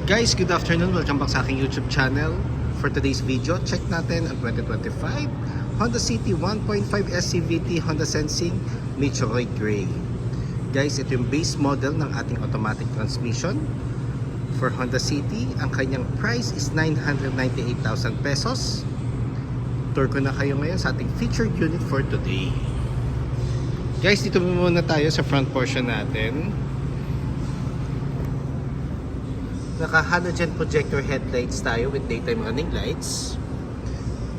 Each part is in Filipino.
Guys, good afternoon. Welcome back sa aking YouTube channel. For today's video, check natin ang 2025 Honda City 1.5 SCVT Honda Sensing Meteoroid Grey. Guys, ito yung base model ng ating automatic transmission for Honda City. Ang kanyang price is 998,000 pesos. Tour ko na kayo ngayon sa ating featured unit for today. Guys, dito muna tayo sa front portion natin. Naka halogen projector headlights tayo with daytime running lights.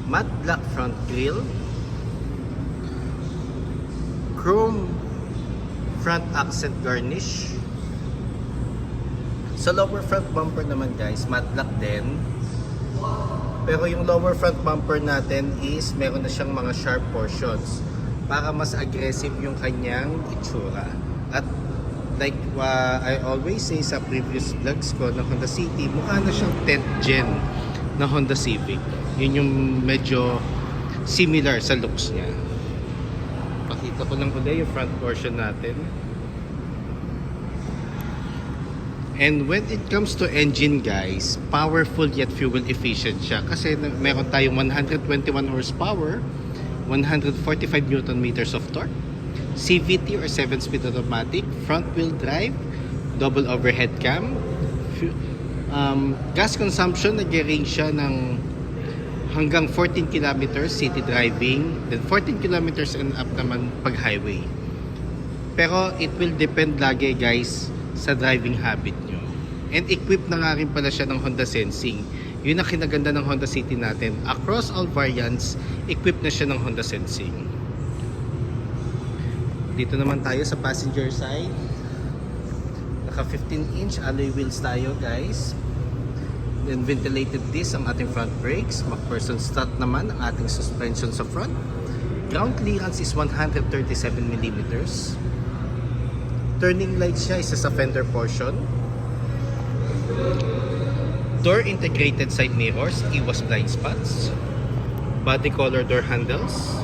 Matte black front grille. Chrome front accent garnish. Sa lower front bumper naman guys, matte black din. Pero yung lower front bumper natin is meron na siyang mga sharp portions para mas aggressive yung kanyang itsura. At like I always say sa previous vlogs ko na Honda City, mukha na siyang 10th gen na Honda Civic. Yun yung medyo similar sa looks niya. Pakita ko lang ulit yung front portion natin. And when it comes to engine guys, powerful yet fuel efficient siya. Kasi meron tayong 121 horsepower, 145 Newton meters of torque, CVT or 7-speed automatic, front wheel drive, double overhead cam. Gas consumption, nag-range siya ng hanggang 14 kilometers city driving, then 14 kilometers and up naman pag highway. Pero it will depend lagi guys sa driving habit nyo. And equipped na nga rin pala siya ng Honda Sensing. Yun ang kinaganda ng Honda City natin. Across all variants, equipped na siya ng Honda Sensing. Dito naman tayo sa passenger side. Naka 15-inch alloy wheels tayo guys. Then ventilated disc ang ating front brakes. MacPherson strut naman ang ating suspension sa front. Ground clearance is 137mm. Turning lights siya isa sa fender portion. Door integrated side mirrors, iwas blind spots. Body color door handles.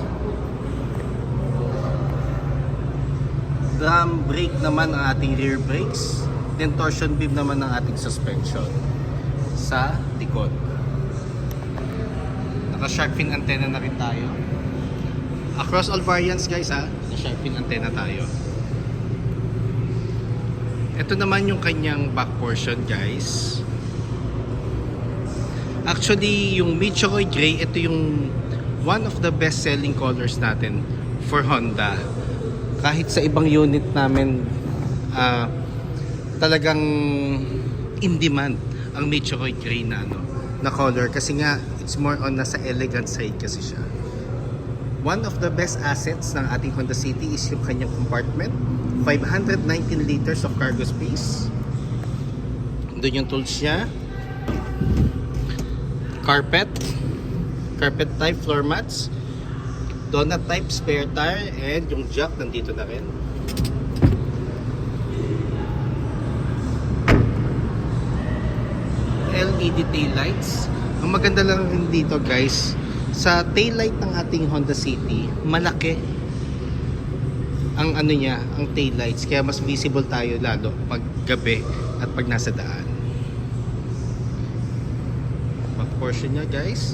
Drum brake naman ang ating rear brakes. Then torsion beam naman ang ating suspension sa likod. Naka shark fin antenna na rin tayo. Across all variants guys ha, naka shark fin antenna tayo. Ito naman yung kanyang back portion guys. Actually yung Meteoroid Grey, ito yung one of the best selling colors natin for Honda. Kahit sa ibang unit namin talagang in demand ang Meteoroid Grey na na color kasi nga it's more on nasa elegant side kasi siya. One of the best assets ng ating Honda City is yung kanyang compartment. 519 liters of cargo space. Doon yung tools niya. Carpet type floor mats. Donut type spare tire, and yung jack nandito na rin. LED tail lights. Ang maganda lang rin dito guys, sa tail light ng ating Honda City, malaki ang niya, ang tail lights, kaya mas visible tayo lalo pag gabi at pag nasa daan. Back portion niya guys.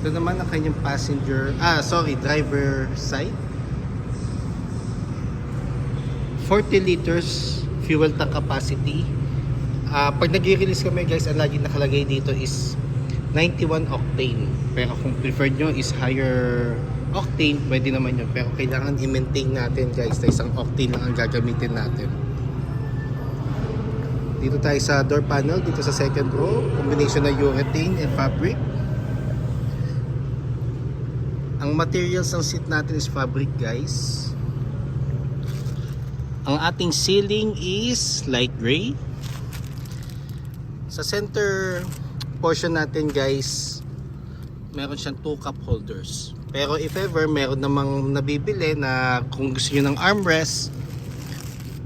Ito naman ang kanyang driver side. 40 liters fuel tank capacity. Pag nag-release kami guys, ang lagi nakalagay dito is 91 octane. Pero kung preferred nyo is higher octane, pwede naman yun. Pero kailangan i-maintain natin guys na isang octane lang ang gagamitin natin. Dito tayo sa door panel, dito sa second row, combination na urethane and fabric. Ang materials ng seat natin is fabric guys. Ang ating ceiling is light gray. Sa center portion natin guys, meron siyang 2 cup holders. Pero if ever meron namang nabibili na kung gusto niyo ng armrest,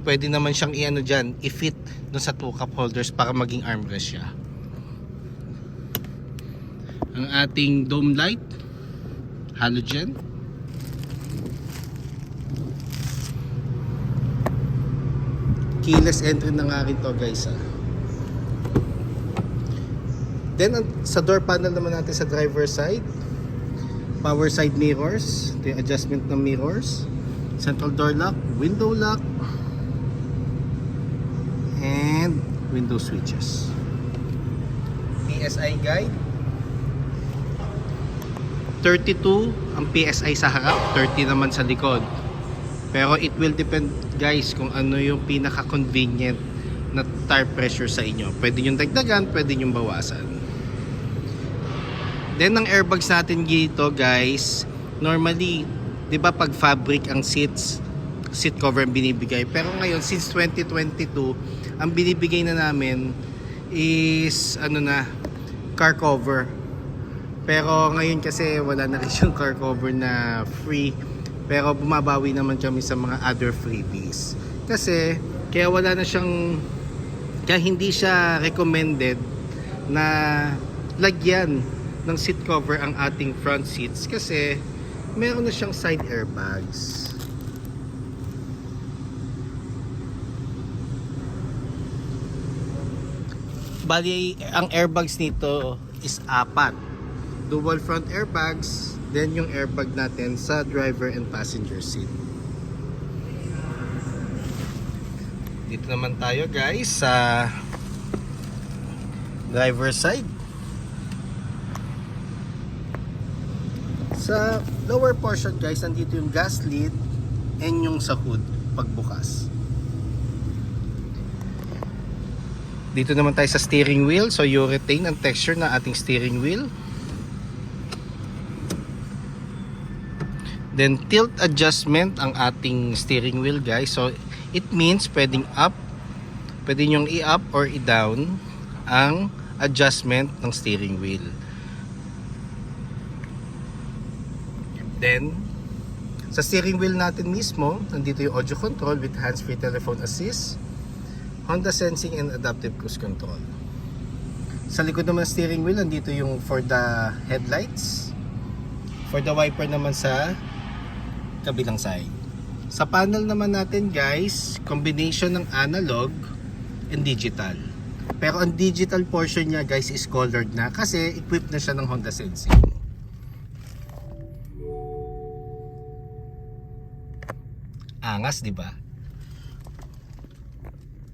pwede naman siyang i-fit dun sa 2 cup holders para maging armrest siya. Ang ating dome light, halogen. keyless entry na nga rin to guys Then sa door panel naman natin sa driver side, power side mirrors, ito yung adjustment ng mirrors, central door lock, window lock, and window switches. PSI guide, 32 ang PSI sa harap, 30 naman sa likod. Pero it will depend guys kung ano yung pinaka convenient na tire pressure sa inyo. Pwede nyo dagdagan, pwede nyo bawasan. Then ang airbags natin dito guys, normally 'di ba pag fabric ang seat cover ang binibigay, pero ngayon since 2022 ang binibigay na namin is car cover. Pero ngayon kasi wala na rin yung car cover na free, pero bumabawi naman kami sa mga other freebies kasi kaya hindi siya recommended na lagyan ng seat cover ang ating front seats kasi meron na siyang side airbags. Bali, ang airbags nito is 4. Dual front airbags, then yung airbag natin sa driver and passenger seat. Dito naman tayo guys sa driver side. Sa lower portion guys, nandito yung gas lid and yung sa hood pagbukas. Dito naman tayo sa steering wheel. So you retain ang texture na ating steering wheel. Then tilt adjustment ang ating steering wheel guys. So it means pwedeng up, pwede nyong i-up or i-down ang adjustment ng steering wheel. Then, sa steering wheel natin mismo, nandito yung audio control with hands-free telephone assist, Honda Sensing and Adaptive Cruise Control. Sa likod naman ng steering wheel, nandito yung for the headlights, for the wiper naman sa kabilang side. Sa panel naman natin guys, combination ng analog and digital. Pero ang digital portion niya guys is colored na kasi equipped na siya ng Honda Sensing. Angas, di ba?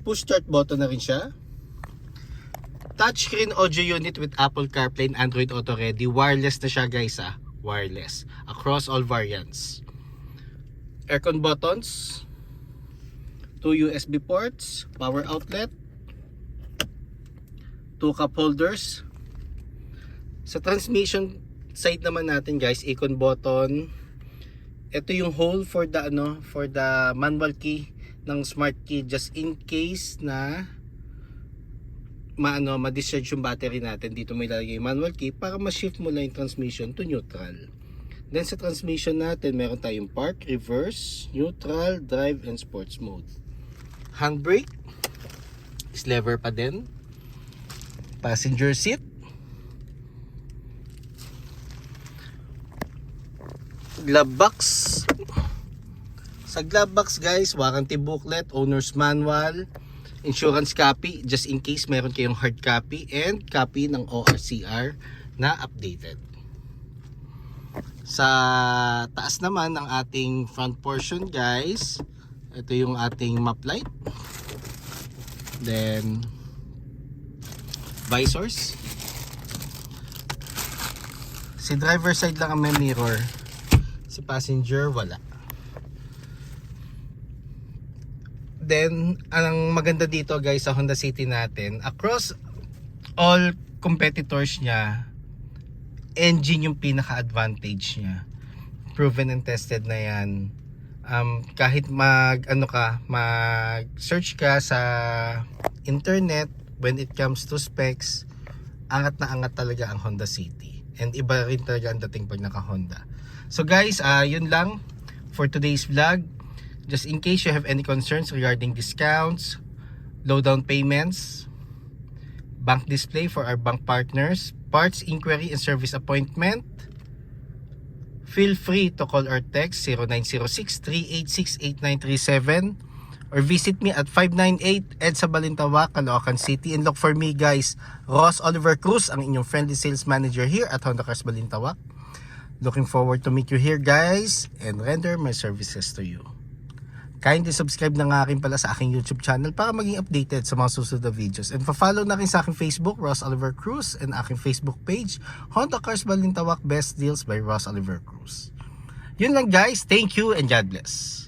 Push start button na rin siya. Touchscreen audio unit with Apple CarPlay and Android Auto Ready. Wireless na siya guys wireless across all variants. Aircon buttons, 2 USB ports, power outlet, 2 cup holders. Sa transmission side naman natin guys, icon button. Ito yung hole for the manual key ng smart key just in case na ma-discharge yung battery natin. Dito may lalagay yung manual key para ma-shift mo lang yung transmission to neutral. Then sa transmission natin, meron tayong park, reverse, neutral, drive, and sports mode. Handbrake is lever pa din. Passenger seat, glove box. Sa glove box guys, warranty booklet, owner's manual, insurance copy just in case meron kayong hard copy, and copy ng ORCR na updated. Sa taas naman ng ating front portion guys, ito yung ating map light, then visors. Si driver side lang ang may mirror, si passenger wala. Then ang maganda dito guys sa Honda City natin, across all competitors niya, engine yung pinaka-advantage niya. Proven and tested na yan. Kahit mag-search ka sa internet, when it comes to specs, angat na angat talaga ang Honda City. And iba rin talaga ang dating pag naka-Honda. So guys, yun lang for today's vlog. Just in case you have any concerns regarding discounts, low down payments, bank display for our bank partners, parts inquiry and service appointment, feel free to call or text 0906-386-8937 or visit me at 598 EDSA Balintawak, Caloocan City, and look for me guys, Ross Oliver Cruz, ang inyong friendly sales manager here at Honda Cars Balintawak. Looking forward to meet you here guys and render my services to you. Kindly subscribe na nga rin pala sa aking YouTube channel para maging updated sa mga susunod na videos. And pa-follow na rin sa aking Facebook, Ross Oliver Cruz, and aking Facebook page, Honda Cars Balintawak Best Deals by Ross Oliver Cruz. Yun lang guys, thank you and God bless.